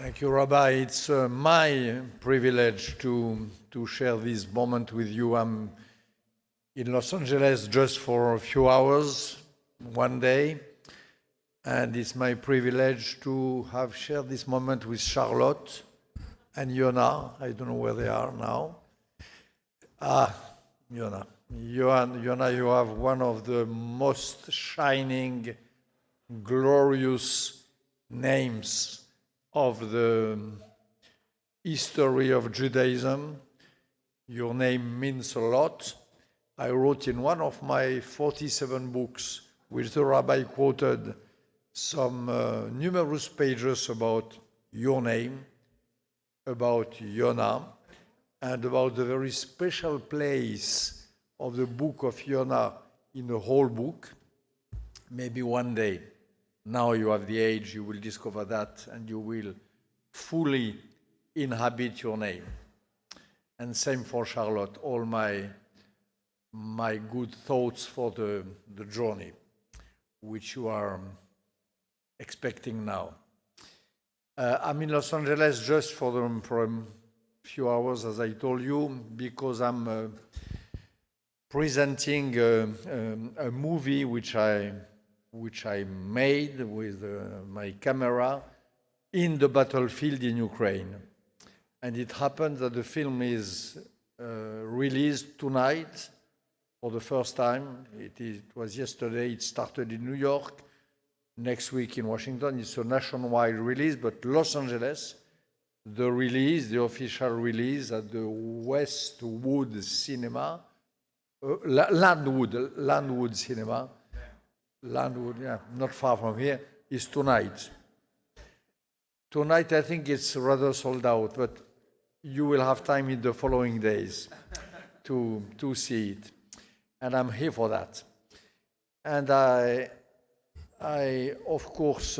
Thank you, Rabbi. It's my privilege to share this moment with you. I'm in Los Angeles just for a few hours, one day, and it's my privilege to have shared this moment with Charlotte and Yona. I don't know where they are now. Yona. Yona, you have one of the most shining, glorious names of the history of Judaism. Your name means a lot. I wrote in one of my 47 books, which the rabbi quoted, some numerous pages about your name, about Yona, and about the very special place of the book of Yona in the whole book. Maybe one day, now you have the age, you will discover that, and you will fully inhabit your name. And same for Charlotte, all my good thoughts for the journey, which you are expecting now. I'm in Los Angeles just for a few hours, as I told you, because I'm presenting a movie which I made with my camera in the battlefield in Ukraine. And it happened that the film is released tonight for the first time. It was yesterday, it started in New York, next week in Washington. It's a nationwide release, but Los Angeles, the official release at the Westwood Cinema, Landwood Cinema, Landwood, yeah, not far from here, is tonight. Tonight, I think it's rather sold out, but you will have time in the following days to see it. And I'm here for that. And I of course,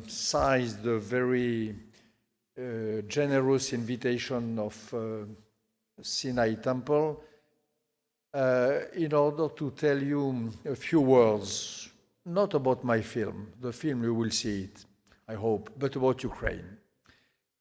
seized the very generous invitation of Sinai Temple in order to tell you a few words, not about my film. The film, you will see it, I hope, but about Ukraine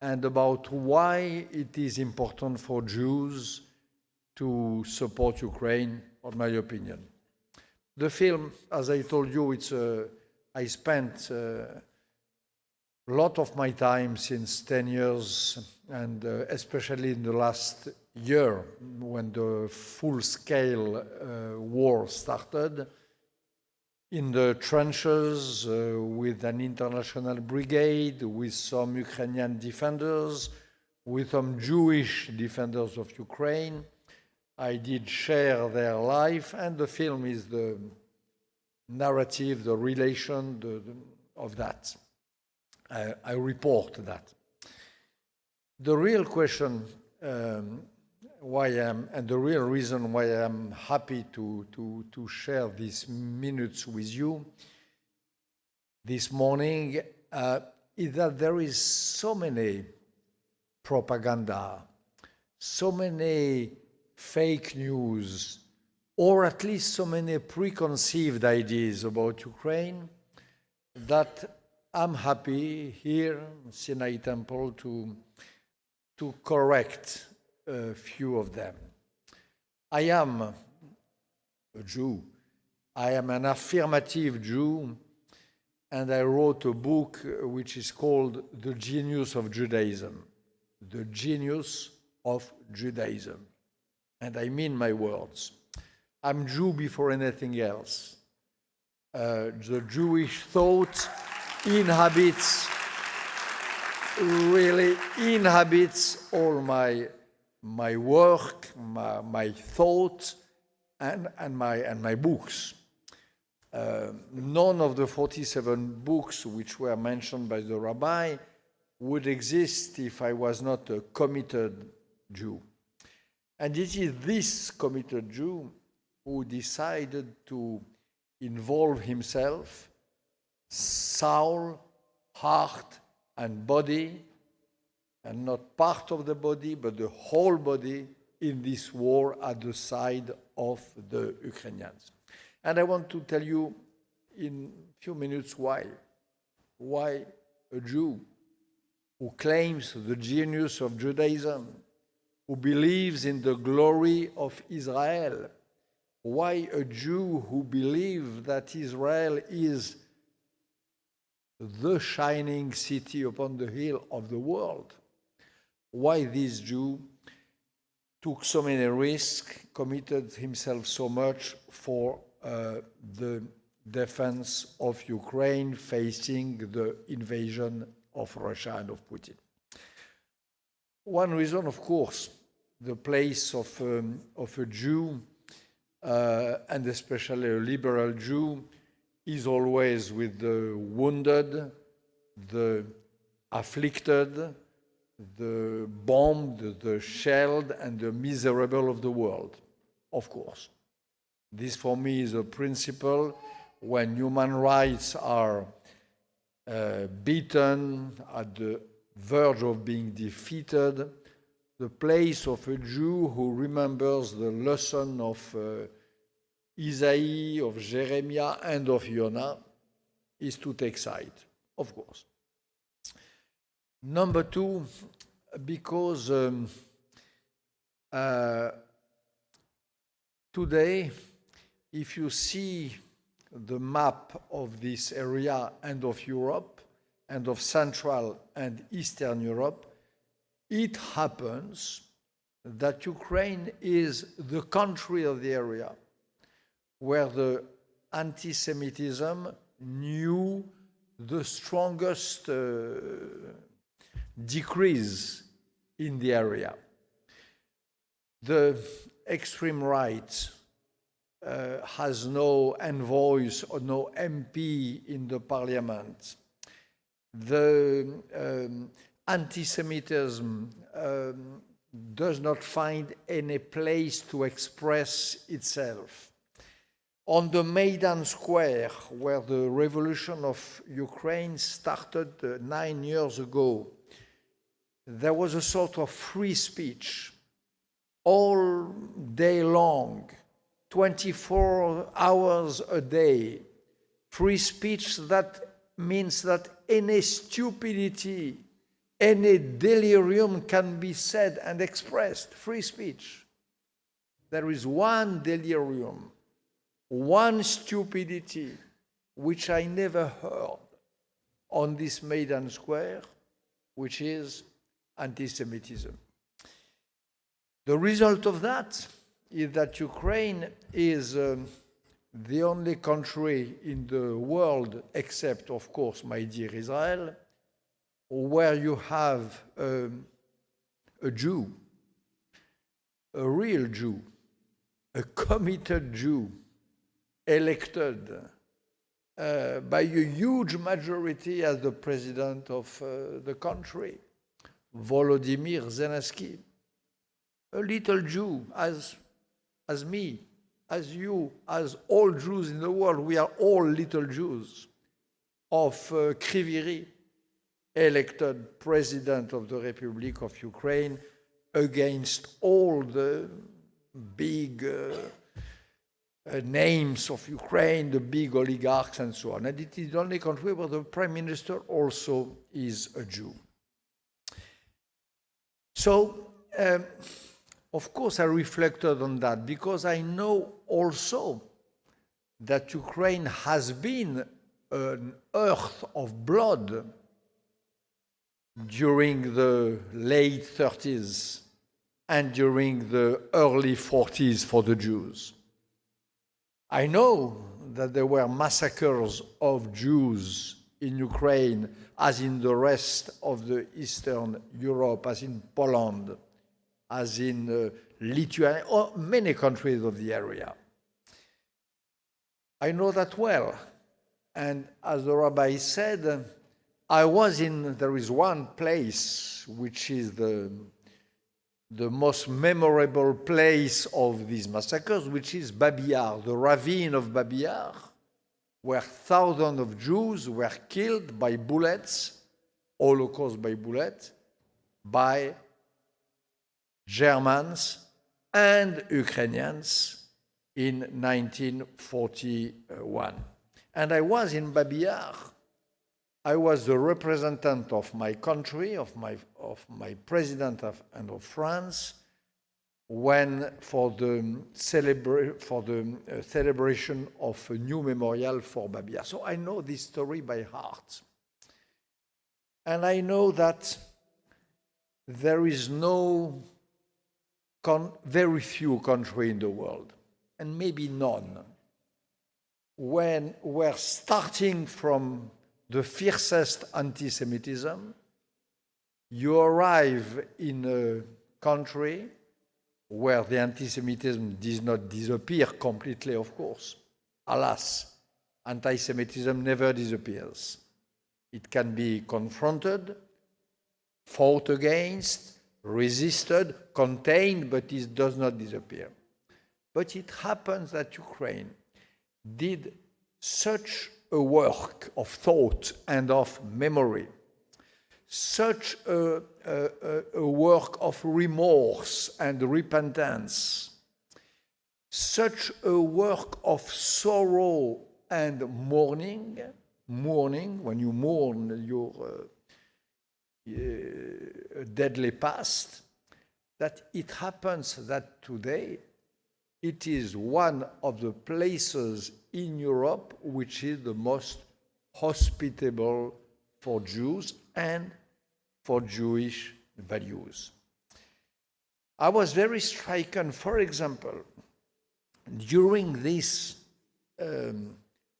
and about why it is important for Jews to support Ukraine, in my opinion. The film, as I told you, I spent a lot of my time since 10 years, and especially in the last year when the full-scale war started, in the trenches with an international brigade, with some Ukrainian defenders, with some Jewish defenders of Ukraine. I did share their life, and the film is the narrative, the relation of that. I report that. The real question why and the real reason why I'm happy to share these minutes with you this morning is that there is so many propaganda, so many fake news, or at least so many preconceived ideas about Ukraine, that I'm happy here in Sinai Temple to correct a few of them. I am a Jew. I am an affirmative Jew, and I wrote a book which is called The Genius of Judaism. The Genius of Judaism. And I mean my words. I'm Jew before anything else. The Jewish thought really inhabits all my work, my thought, and my books. None of the 47 books which were mentioned by the rabbi would exist if I was not a committed Jew. And it is this committed Jew who decided to involve himself, soul, heart, and body, and not part of the body, but the whole body in this war at the side of the Ukrainians. And I want to tell you in a few minutes why. Why a Jew? who claims the genius of Judaism, who believes in the glory of Israel. Why a Jew who believes that Israel is the shining city upon the hill of the world? Why this Jew took so many risks, committed himself so much for the defense of Ukraine facing the invasion of Russia and of Putin? One reason, of course, the place of a Jew, and especially a liberal Jew, is always with the wounded, the afflicted, the bombed, the shelled, and the miserable of the world, of course. This, for me, is a principle. When human rights are beaten, at the verge of being defeated, the place of a Jew who remembers the lesson of Isaiah, of Jeremiah, and of Jonah is to take side, of course. Number two, because today, if you see the map of this area and of Europe, and of Central and Eastern Europe, it happens that Ukraine is the country of the area where the anti-Semitism knew the strongest decrease in the area. The extreme right has no envoys or no MP in the parliament. The anti-Semitism does not find any place to express itself. On the Maidan Square, where the revolution of Ukraine started 9 years ago, there was a sort of free speech all day long, 24 hours a day. Free speech that means that any stupidity, any delirium can be said and expressed. Free speech. There is one delirium, one stupidity, which I never heard on this Maidan Square, which is anti-Semitism. The result of that is that Ukraine is the only country in the world, except, of course, my dear Israel, where you have a Jew, a real Jew, a committed Jew, elected by a huge majority as the president of the country, Volodymyr Zelensky, a little Jew, as me, as you, as all Jews in the world. We are all little Jews, of Kryvyi, elected president of the Republic of Ukraine against all the big names of Ukraine, the big oligarchs and so on. And it is the only country where the prime minister also is a Jew. So, of course, I reflected on that because I know also that Ukraine has been an earth of blood during the late 30s and during the early 40s for the Jews. I know that there were massacres of Jews in Ukraine, as in the rest of the Eastern Europe, as in Poland, as in Lithuania, or many countries of the area. I know that well. And as the rabbi said, there is one place which is the most memorable place of these massacres, which is Babi Yar, the ravine of Babi Yar, where thousands of Jews were killed by bullets, Holocaust by bullets, by Germans and Ukrainians in 1941. And I was in Babi Yar I was the representative of my country, of my president and of France, when for the celebration of a new memorial for Babia. So I know this story by heart. And I know that there is very few countries in the world, and maybe none, when we're starting from the fiercest anti-Semitism, you arrive in a country where the anti-Semitism does not disappear completely, of course. Alas, anti-Semitism never disappears. It can be confronted, fought against, resisted, contained, but it does not disappear. But it happens that Ukraine did such a work of thought and of memory, such a work of remorse and repentance, such a work of sorrow and mourning, when you mourn your deadly past, that it happens that today it is one of the places in Europe which is the most hospitable for Jews and for Jewish values. I was very stricken, for example, during this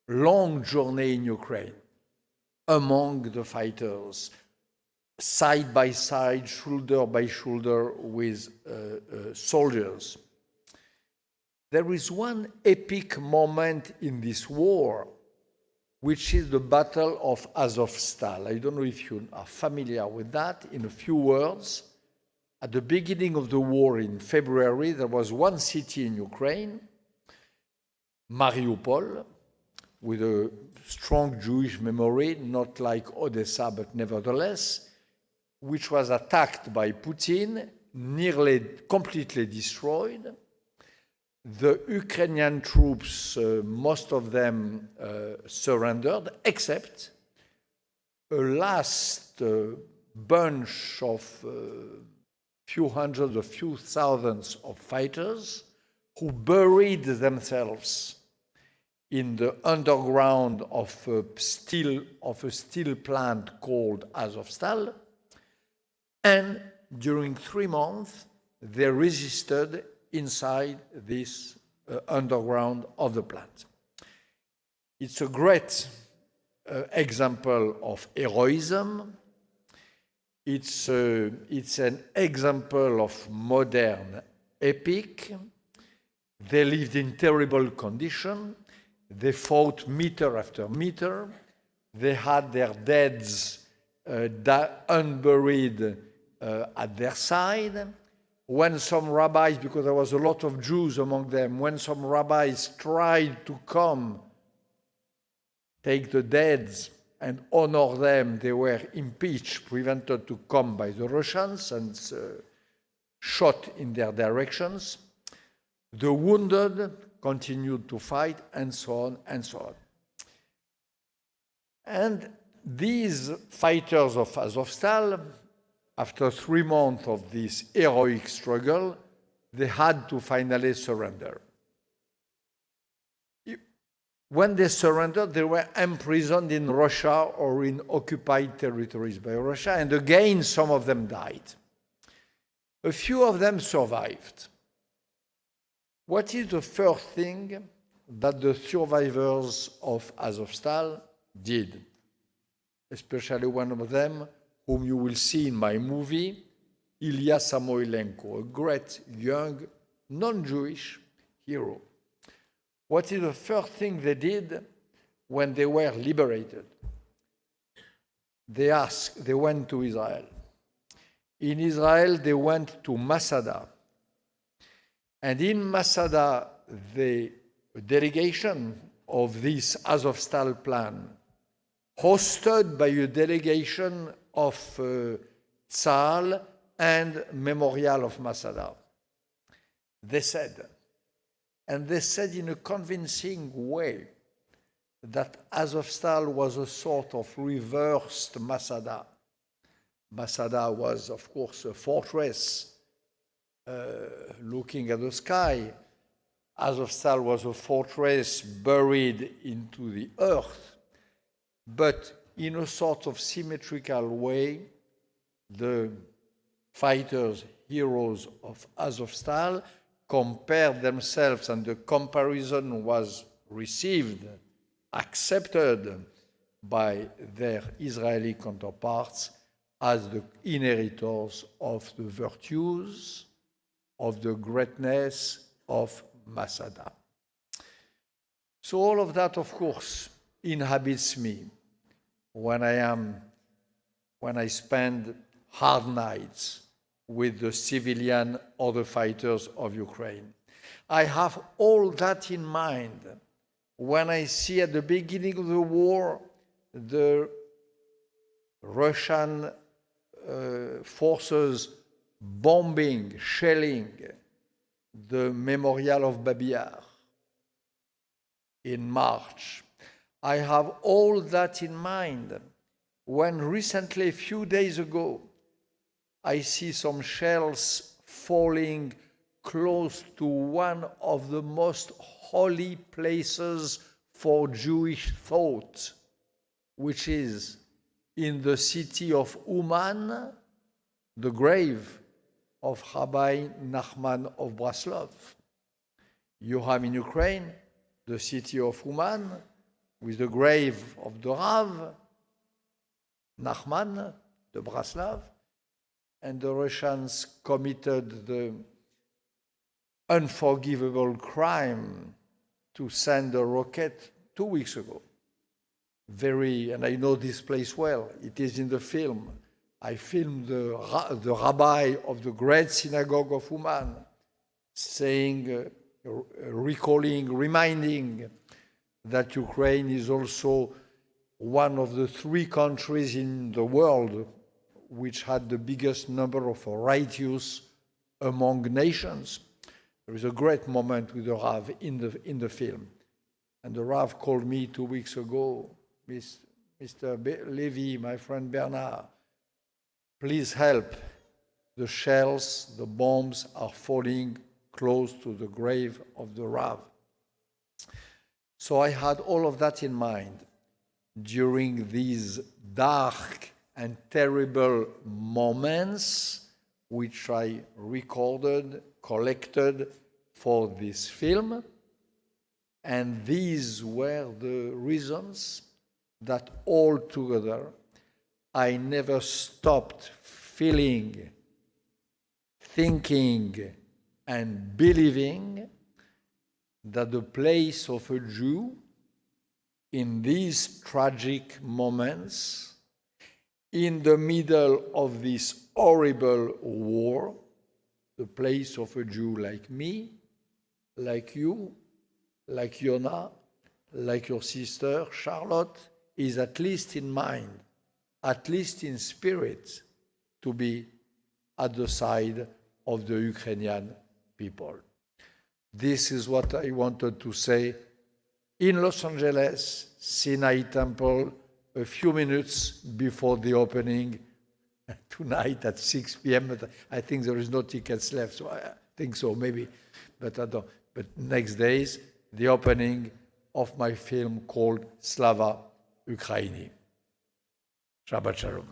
long journey in Ukraine, among the fighters, side by side, shoulder by shoulder with soldiers. There is one epic moment in this war, which is the Battle of Azovstal. I don't know if you are familiar with that. In a few words, at the beginning of the war in February, there was one city in Ukraine, Mariupol, with a strong Jewish memory, not like Odessa, but nevertheless, which was attacked by Putin, nearly completely destroyed. The Ukrainian troops, most of them surrendered, except a last bunch of few hundreds or few thousands of fighters who buried themselves in the underground of a steel plant called Azovstal, and during 3 months they resisted inside this underground of the plant. It's a great example of heroism. It's an example of modern epic. They lived in terrible conditions. They fought meter after meter. They had their deads unburied at their side. When some rabbis, because there was a lot of Jews among them, when some rabbis tried to come, take the deads and honor them, they were impeached, prevented to come by the Russians and shot in their directions. The wounded continued to fight, and so on and so on. And these fighters of Azovstal, after 3 months of this heroic struggle, they had to finally surrender. When they surrendered, they were imprisoned in Russia or in occupied territories by Russia, and again, some of them died. A few of them survived. What is the first thing that the survivors of Azovstal did? Especially one of them, whom you will see in my movie, Ilya Samoilenko, a great young non-Jewish hero. What is the first thing they did when they were liberated? They went to Israel. In Israel, they went to Masada. And in Masada, the delegation of this Azovstal plan, hosted by a delegation of Tzahal and Memorial of Masada, they said in a convincing way, that Azovstal was a sort of reversed Masada. Masada was, of course, a fortress looking at the sky. Azovstal was a fortress buried into the earth. But in a sort of symmetrical way, the fighters, heroes of Azovstal compared themselves, and the comparison was received, accepted by their Israeli counterparts as the inheritors of the virtues, of the greatness of Masada. So all of that, of course, inhabits me when I spend hard nights with the civilian or the fighters of Ukraine. I have all that in mind when I see at the beginning of the war the Russian forces bombing, shelling the memorial of Babi Yar in March. I have all that in mind when recently, a few days ago, I see some shells falling close to one of the most holy places for Jewish thought, which is in the city of Uman, the grave of Rabbi Nachman of Braslov. You have in Ukraine the city of Uman with the grave of the Rav Nachman de Braslav, and the Russians committed the unforgivable crime to send a rocket 2 weeks ago. And I know this place well. It is in the film. I filmed the rabbi of the great synagogue of Uman saying, reminding that Ukraine is also one of the 3 countries in the world which had the biggest number of righteous among nations. There is a great moment with the Rav in the film. And the Rav called me 2 weeks ago, Mr. Lévy, my friend Bernard, please help. The shells, the bombs are falling close to the grave of the Rav. So I had all of that in mind during these dark and terrible moments which I recorded, collected for this film. And these were the reasons that altogether I never stopped feeling, thinking, and believing that the place of a Jew in these tragic moments, in the middle of this horrible war, the place of a Jew like me, like you, like Yona, like your sister Charlotte, is at least in mind, at least in spirit, to be at the side of the Ukrainian people. This is what I wanted to say in Los Angeles, Sinai Temple, a few minutes before the opening tonight at 6 p.m. But I think there is no tickets left, so I think so, maybe. But I don't. But next days, the opening of my film called Slava Ukraini. Shabbat Shalom.